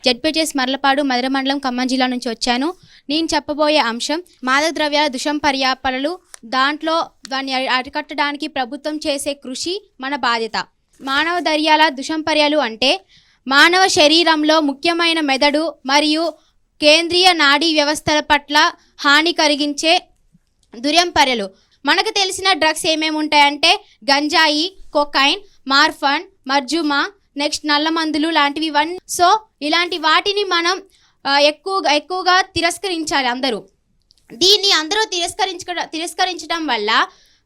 జెడ్పీటీఎస్ మర్లపాడు మధుర మండలం ఖమ్మం జిల్లా నుంచి వచ్చాను. నేను చెప్పబోయే అంశం మాదక ద్రవ్యాల దుష్పర్యాపాలు, దాంట్లో దాన్ని అరికట్టడానికి ప్రభుత్వం చేసే కృషి మన బాధ్యత. మానవ ద్రవ్యాల దుష్పర్యాలు అంటే మానవ శరీరంలో ముఖ్యమైన మెదడు మరియు కేంద్రీయ నాడీ వ్యవస్థల పట్ల హాని కలిగించే దుర్యంపర్యలు. మనకు తెలిసిన డ్రగ్స్ ఏమేమి ఉంటాయంటే గంజాయి, కొకైన్, మార్ఫన్, మర్జుమా, నెక్స్ట్ నల్ల మందులు లాంటివి ఇవన్నీ. సో ఇలాంటి వాటిని మనం ఎక్కువగా తిరస్కరించాలి అందరూ. దీన్ని అందరూ తిరస్కరించడం వల్ల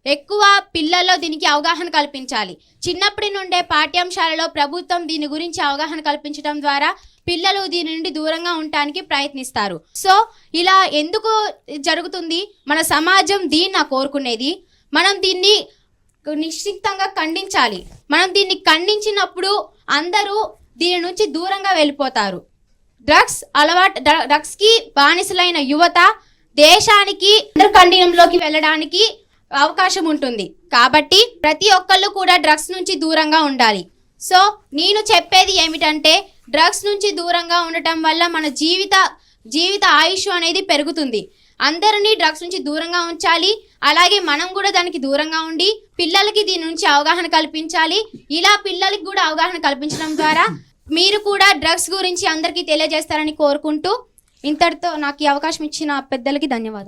ఎక్కువ పిల్లల్లో దీనికి అవగాహన కల్పించాలి. చిన్నప్పటి నుండే పాఠ్యాంశాలలో ప్రభుత్వం దీని గురించి అవగాహన కల్పించడం ద్వారా పిల్లలు దీని నుండి దూరంగా ఉండటానికి ప్రయత్నిస్తారు. సో ఇలా ఎందుకు జరుగుతుంది? మన సమాజం దీన్ని కోరుకునేది. మనం దీన్ని నిశ్చితంగా ఖండించాలి. మనం దీన్ని ఖండించినప్పుడు అందరూ దీని నుంచి దూరంగా వెళ్ళిపోతారు. డ్రగ్స్కి బానిసలైన యువత దేశానికి అంతర్ఖండంలోకి వెళ్ళడానికి అవకాశం ఉంటుంది. కాబట్టి ప్రతి ఒక్కళ్ళు కూడా డ్రగ్స్ నుంచి దూరంగా ఉండాలి. సో నేను చెప్పేది ఏమిటంటే డ్రగ్స్ నుంచి దూరంగా ఉండటం వల్ల మన జీవిత ఆయుష్ అనేది పెరుగుతుంది. అందరినీ డ్రగ్స్ నుంచి దూరంగా ఉంచాలి. అలాగే మనం కూడా దానికి దూరంగా ఉండి పిల్లలకి దీని నుంచి అవగాహన కల్పించాలి. ఇలా పిల్లలకి కూడా అవగాహన కల్పించడం ద్వారా మీరు కూడా డ్రగ్స్ గురించి అందరికీ తెలియజేస్తారని కోరుకుంటూ ఇంతటితో నాకు ఈ అవకాశం ఇచ్చిన పెద్దలకి ధన్యవాదాలు.